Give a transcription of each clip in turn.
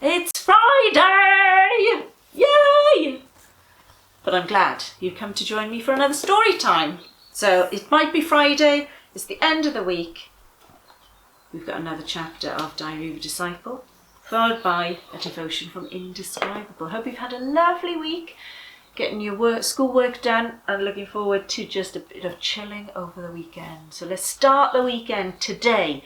It's Friday! Yay! But I'm glad you've come to join me for another story time. So it might be Friday, it's the end of the week. We've got another chapter of Diary of a Disciple, followed by a devotion from Indescribable. Hope you've had a lovely week, getting your schoolwork done and looking forward to just a bit of chilling over the weekend. So let's start the weekend today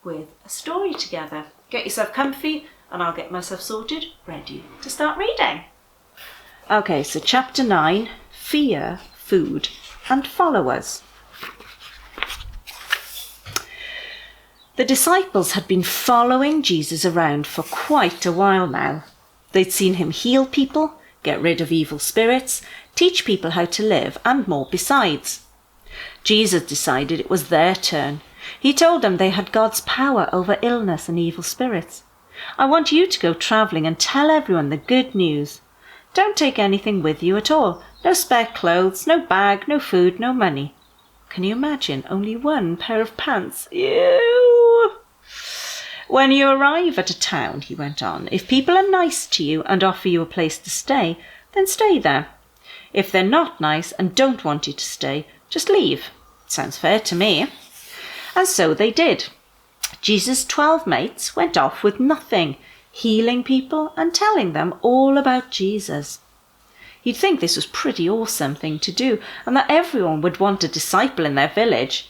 with a story together. Get yourself comfy and I'll get myself sorted, ready to start reading. Okay, so chapter 9, Fear, Food and Followers. The disciples had been following Jesus around for quite a while now. They'd seen him heal people, get rid of evil spirits, teach people how to live, and more besides. Jesus decided it was their turn. He told them they had God's power over illness and evil spirits. I want you to go travelling and tell everyone the good news. Don't take anything with you at all. No spare clothes, no bag, no food, no money. Can you imagine? Only one pair of pants. Ew! When you arrive at a town, he went on, if people are nice to you and offer you a place to stay, then stay there. If they're not nice and don't want you to stay, just leave. Sounds fair to me. And so they did. Jesus' 12 mates went off with nothing, healing people and telling them all about Jesus. You'd think this was a pretty awesome thing to do and that everyone would want a disciple in their village.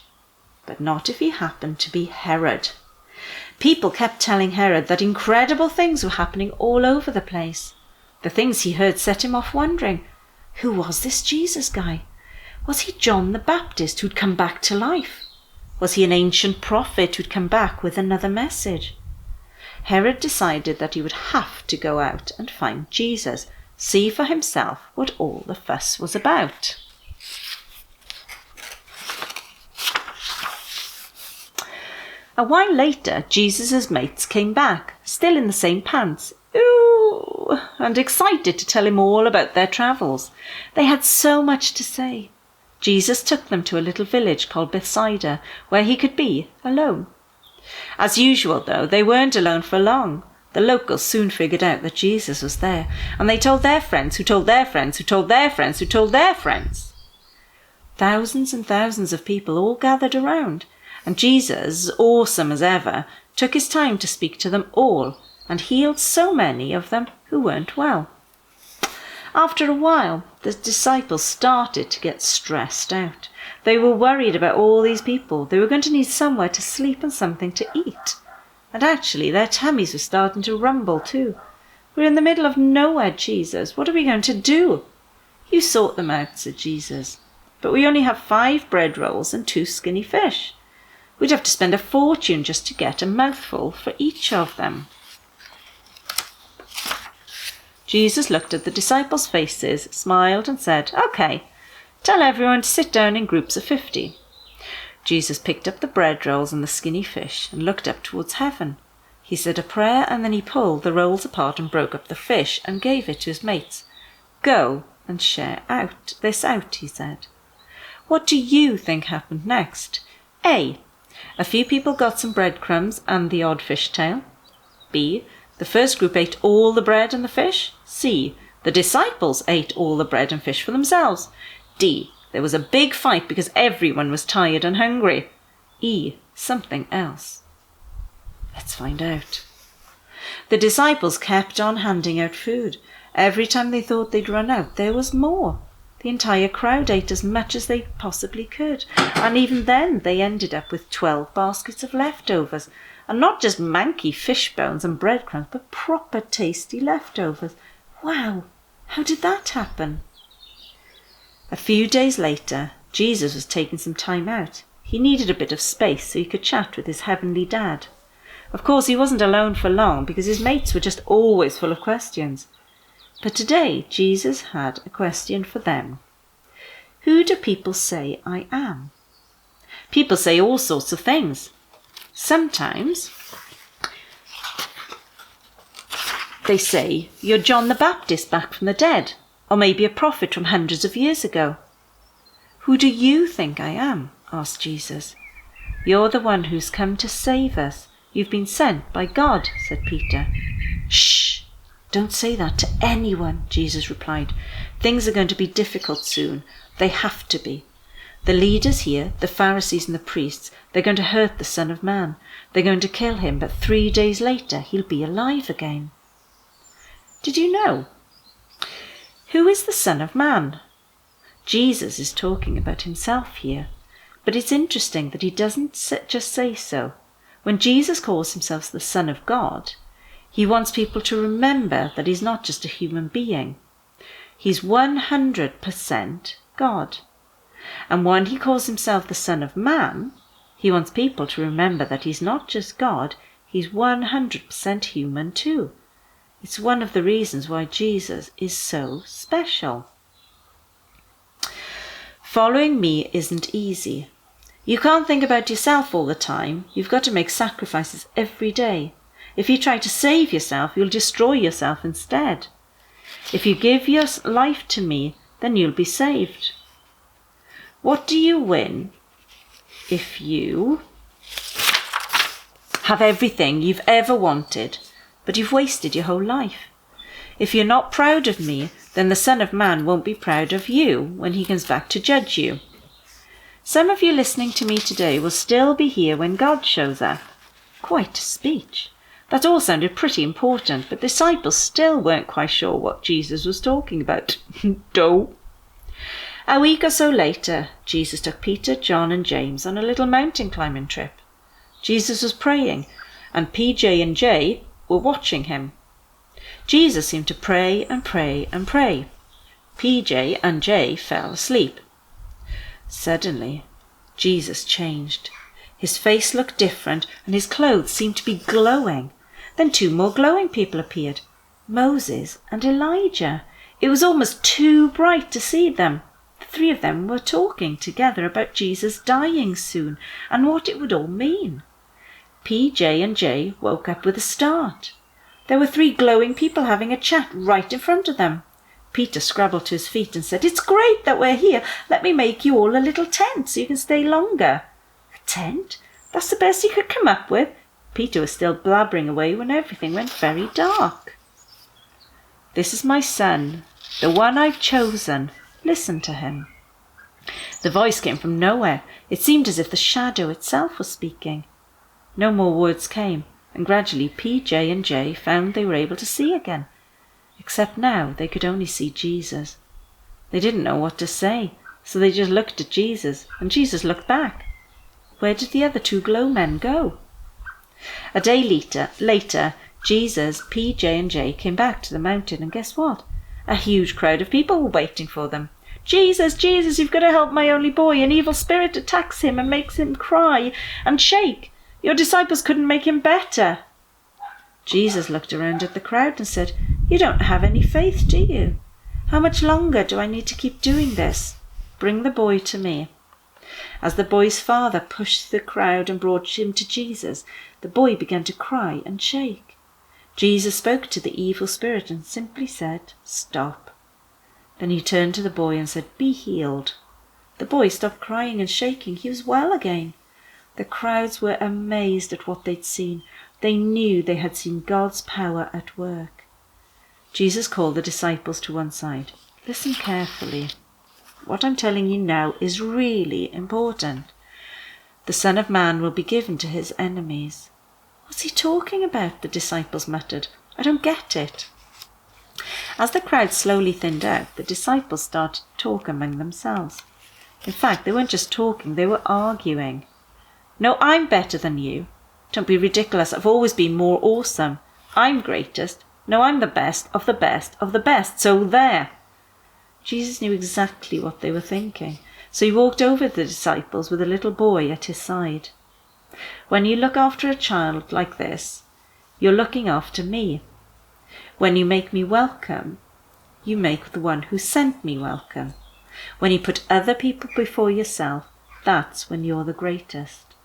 But not if he happened to be Herod. People kept telling Herod that incredible things were happening all over the place. The things he heard set him off wondering, who was this Jesus guy? Was he John the Baptist who'd come back to life? Was he an ancient prophet who'd come back with another message? Herod decided that he would have to go out and find Jesus, see for himself what all the fuss was about. A while later, Jesus' mates came back, still in the same pants, ooh, and excited to tell him all about their travels. They had so much to say. Jesus took them to a little village called Bethsaida, where he could be alone. As usual, though, they weren't alone for long. The locals soon figured out that Jesus was there, and they told their friends who told their friends who told their friends who told their friends. Thousands and thousands of people all gathered around, and Jesus, awesome as ever, took his time to speak to them all and healed so many of them who weren't well. After a while, the disciples started to get stressed out. They were worried about all these people. They were going to need somewhere to sleep and something to eat. And actually, their tummies were starting to rumble too. We're in the middle of nowhere, Jesus. What are we going to do? You sort them out, said Jesus. But we only have 5 bread rolls and 2 skinny fish. We'd have to spend a fortune just to get a mouthful for each of them. Jesus looked at the disciples' faces, smiled and said, "Okay, tell everyone to sit down in groups of 50. Jesus picked up the bread rolls and the skinny fish and looked up towards heaven. He said a prayer and then he pulled the rolls apart and broke up the fish and gave it to his mates. Go and share this out, he said. What do you think happened next? A. A few people got some breadcrumbs and the odd fishtail. B. The first group ate all the bread and the fish. C. The disciples ate all the bread and fish for themselves. D. There was a big fight because everyone was tired and hungry. E. Something else. Let's find out. The disciples kept on handing out food. Every time they thought they'd run out, there was more. The entire crowd ate as much as they possibly could, and even then they ended up with 12 baskets of leftovers, and not just manky fish bones and breadcrumbs, but proper tasty leftovers. Wow, how did that happen? A few days later, Jesus was taking some time out. He needed a bit of space so he could chat with his heavenly dad. Of course, he wasn't alone for long because his mates were just always full of questions. But today, Jesus had a question for them. Who do people say I am? People say all sorts of things. Sometimes they say you're John the Baptist back from the dead, or maybe a prophet from hundreds of years ago. Who do you think I am? Asked Jesus. You're the one who's come to save us. You've been sent by God, said Peter. Shh! Don't say that to anyone, Jesus replied. Things are going to be difficult soon. They have to be. The leaders here, the Pharisees and the priests, they're going to hurt the Son of Man. They're going to kill him, but 3 days later he'll be alive again. Did you know? Who is the Son of Man? Jesus is talking about himself here, but it's interesting that he doesn't just say so. When Jesus calls himself the Son of God, he wants people to remember that he's not just a human being. He's 100% God. And when he calls himself the Son of Man, he wants people to remember that he's not just God, he's 100% human too. It's one of the reasons why Jesus is so special. Following me isn't easy. You can't think about yourself all the time. You've got to make sacrifices every day. If you try to save yourself, you'll destroy yourself instead. If you give your life to me, then you'll be saved. What do you win if you have everything you've ever wanted, but you've wasted your whole life? If you're not proud of me, then the Son of Man won't be proud of you when he comes back to judge you. Some of you listening to me today will still be here when God shows up. Quite a speech. That all sounded pretty important, but the disciples still weren't quite sure what Jesus was talking about. Doh. A week or so later, Jesus took Peter, John and James on a little mountain climbing trip. Jesus was praying, and PJ and J were watching him. Jesus seemed to pray and pray and pray. PJ and J fell asleep. Suddenly, Jesus changed. His face looked different, and his clothes seemed to be glowing. Then 2 more glowing people appeared, Moses and Elijah. It was almost too bright to see them. The 3 of them were talking together about Jesus dying soon and what it would all mean. PJ and J woke up with a start. There were 3 glowing people having a chat right in front of them. Peter scrabbled to his feet and said, "It's great that we're here. Let me make you all a little tent so you can stay longer." "A tent? That's the best you could come up with." Peter was still blabbering away when everything went very dark. "This is my son, the one I've chosen. Listen to him." The voice came from nowhere. It seemed as if the shadow itself was speaking. No more words came, and gradually PJ and J found they were able to see again. Except now they could only see Jesus. They didn't know what to say, so they just looked at Jesus, and Jesus looked back. Where did the other 2 glow men go? A day later, Jesus, PJ and J came back to the mountain, and guess what? A huge crowd of people were waiting for them. "Jesus, Jesus, you've got to help my only boy. An evil spirit attacks him and makes him cry and shake. Your disciples couldn't make him better." Jesus looked around at the crowd and said, "You don't have any faith, do you? How much longer do I need to keep doing this? Bring the boy to me." As the boy's father pushed the crowd and brought him to Jesus, the boy began to cry and shake. Jesus spoke to the evil spirit and simply said, "Stop." Then he turned to the boy and said, "Be healed." The boy stopped crying and shaking. He was well again. The crowds were amazed at what they'd seen. They knew they had seen God's power at work. Jesus called the disciples to one side. "Listen carefully. What I'm telling you now is really important. The Son of Man will be given to his enemies." "What's he talking about?" the disciples muttered. "I don't get it." As the crowd slowly thinned out, the disciples started to talk among themselves. In fact, they weren't just talking, they were arguing. "No, I'm better than you. Don't be ridiculous. I've always been more awesome. I'm greatest. No, I'm the best of the best of the best. So there." Jesus knew exactly what they were thinking, so he walked over to the disciples with a little boy at his side. "When you look after a child like this, you're looking after me. When you make me welcome, you make the one who sent me welcome. When you put other people before yourself, that's when you're the greatest."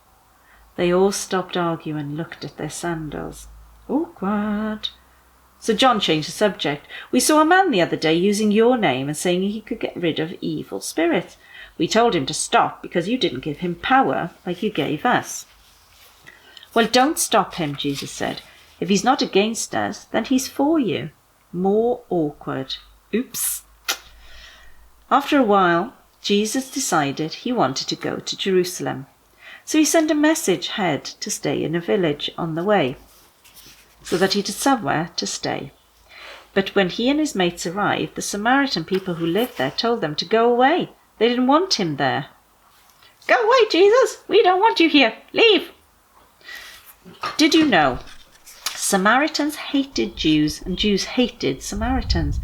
They all stopped arguing and looked at their sandals. Awkward. So John changed the subject. "We saw a man the other day using your name and saying he could get rid of evil spirits. We told him to stop because you didn't give him power like you gave us." "Well, don't stop him," Jesus said. "If he's not against us, then he's for you. more awkward. Oops. After a while, Jesus decided he wanted to go to Jerusalem. So he sent a message ahead to stay in a village on the way, so that he had somewhere to stay. But when he and his mates arrived, the Samaritan people who lived there told them to go away. They didn't want him there. Go away, Jesus! We don't want you here! Leave! Did you know? Samaritans hated Jews and Jews hated Samaritans.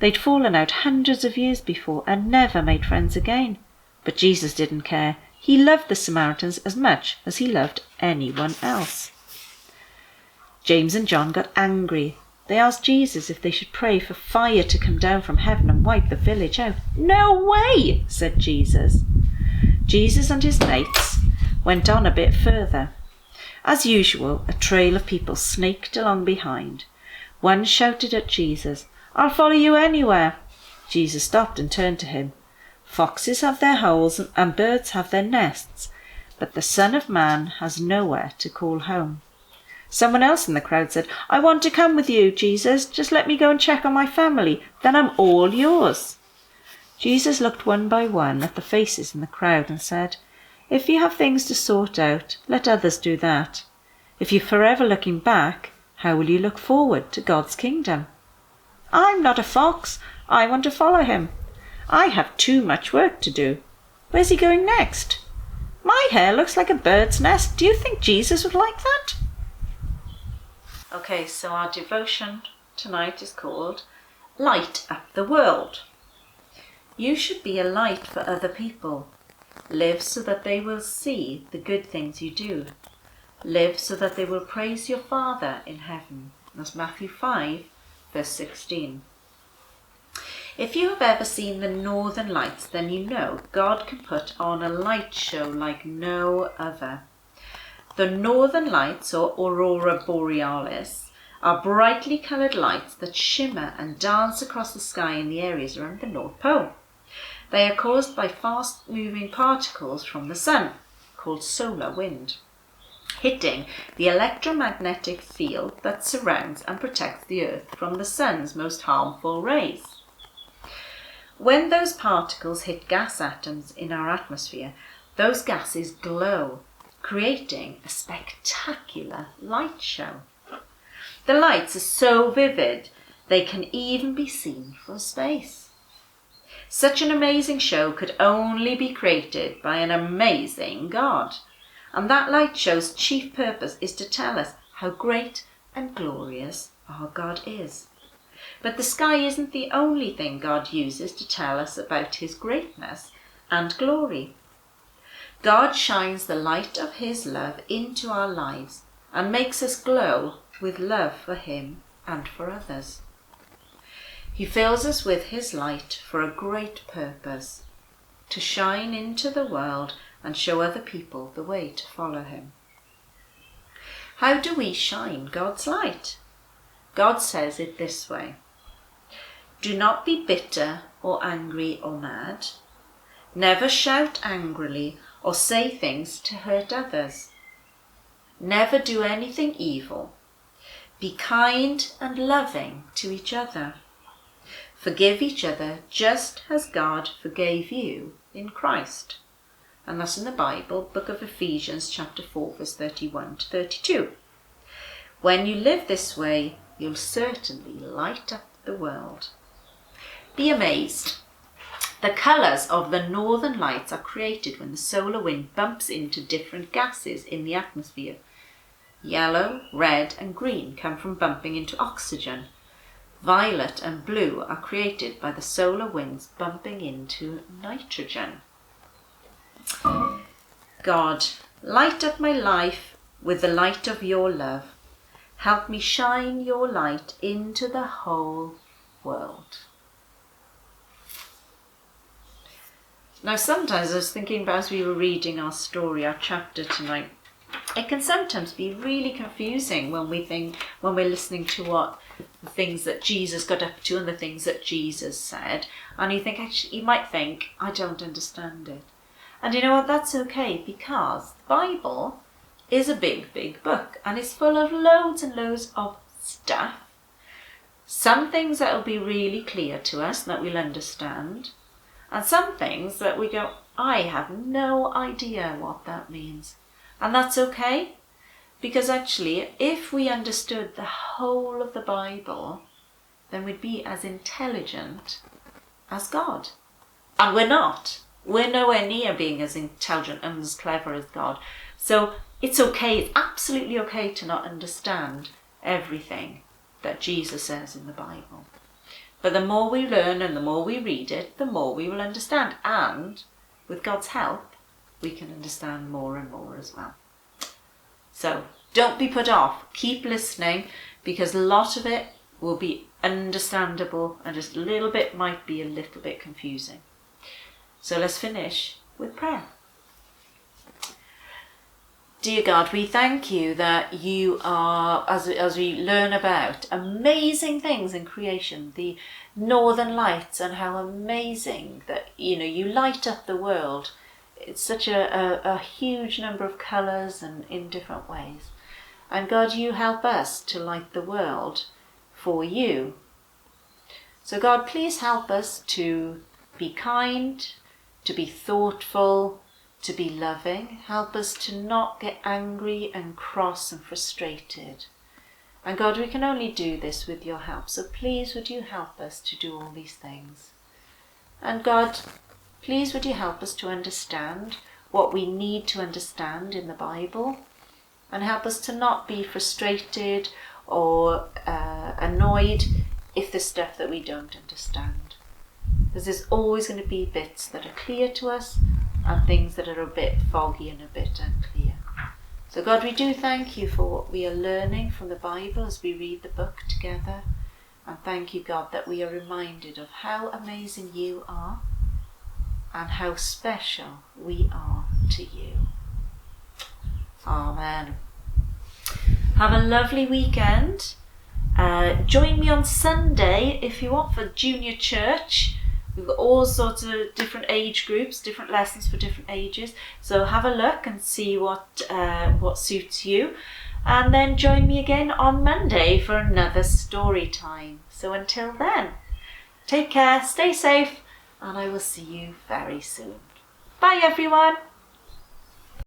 They'd fallen out hundreds of years before and never made friends again. But Jesus didn't care. He loved the Samaritans as much as he loved anyone else. James and John got angry. They asked Jesus if they should pray for fire to come down from heaven and wipe the village out. No way, said Jesus. Jesus and his mates went on a bit further. As usual, a trail of people snaked along behind. One shouted at Jesus, I'll follow you anywhere. Jesus stopped and turned to him. Foxes have their holes and birds have their nests, but the Son of Man has nowhere to call home. Someone else in the crowd said, I want to come with you, Jesus. Just let me go and check on my family. Then I'm all yours. Jesus looked one by one at the faces in the crowd and said, If you have things to sort out, let others do that. If you're forever looking back, how will you look forward to God's kingdom? I'm not a fox. I want to follow him. I have too much work to do. Where's he going next? My hair looks like a bird's nest. Do you think Jesus would like that? Okay, so our devotion tonight is called Light Up the World. You should be a light for other people. Live so that they will see the good things you do. Live so that they will praise your Father in heaven. That's Matthew 5, verse 16. If you have ever seen the Northern Lights, then you know God can put on a light show like no other. The Northern Lights, or Aurora Borealis, are brightly coloured lights that shimmer and dance across the sky in the areas around the North Pole. They are caused by fast-moving particles from the sun, called solar wind, hitting the electromagnetic field that surrounds and protects the Earth from the sun's most harmful rays. When those particles hit gas atoms in our atmosphere, those gases glow, creating a spectacular light show. The lights are so vivid, they can even be seen from space. Such an amazing show could only be created by an amazing God. And that light show's chief purpose is to tell us how great and glorious our God is. But the sky isn't the only thing God uses to tell us about his greatness and glory. God shines the light of his love into our lives and makes us glow with love for him and for others. He fills us with his light for a great purpose, to shine into the world and show other people the way to follow him. How do we shine God's light? God says it this way. Do not be bitter or angry or mad. Never shout angrily or say things to hurt others. Never do anything evil. Be kind and loving to each other. Forgive each other just as God forgave you in Christ. And that's in the Bible, book of Ephesians, chapter 4, verse 31 to 32. When you live this way, you'll certainly light up the world. Be amazed. The colours of the northern lights are created when the solar wind bumps into different gases in the atmosphere. Yellow, red and green come from bumping into oxygen. Violet and blue are created by the solar winds bumping into nitrogen. God, light up my life with the light of your love. Help me shine your light into the whole world. Now, sometimes I was thinking about, as we were reading our story, our chapter tonight, it can sometimes be really confusing when we're listening to what the things that Jesus got up to and the things that Jesus said, and you might think, I don't understand it. And you know what, that's okay, because the Bible is a big, big book, and it's full of loads and loads of stuff. Some things that will be really clear to us, that we'll understand, and some things that we go, I have no idea what that means. And that's okay, because actually, if we understood the whole of the Bible, then we'd be as intelligent as God. And we're not. We're nowhere near being as intelligent and as clever as God. So it's okay, it's absolutely okay to not understand everything that Jesus says in the Bible. But the more we learn and the more we read it, the more we will understand. And with God's help, we can understand more and more as well. So don't be put off. Keep listening, because a lot of it will be understandable and just a little bit might be a little bit confusing. So let's finish with prayer. Dear God, we thank you that you are, as we learn about amazing things in creation, the northern lights, and how amazing that, you light up the world. It's such a huge number of colours and in different ways. And God, you help us to light the world for you. So God, please help us to be kind, to be thoughtful, to be loving. Help us to not get angry and cross and frustrated. And God, we can only do this with your help. So please would you help us to do all these things. And God, please would you help us to understand what we need to understand in the Bible, and help us to not be frustrated or annoyed if there's stuff that we don't understand. Because there's always going to be bits that are clear to us and things that are a bit foggy and a bit unclear. So God, we do thank you for what we are learning from the Bible as we read the book together. And thank you, God, that we are reminded of how amazing you are and how special we are to you. Amen. Have a lovely weekend. Join me on Sunday if you want for junior church. We've got all sorts of different age groups, different lessons for different ages. So have a look and see what suits you. And then join me again on Monday for another story time. So until then, take care, stay safe, and I will see you very soon. Bye everyone.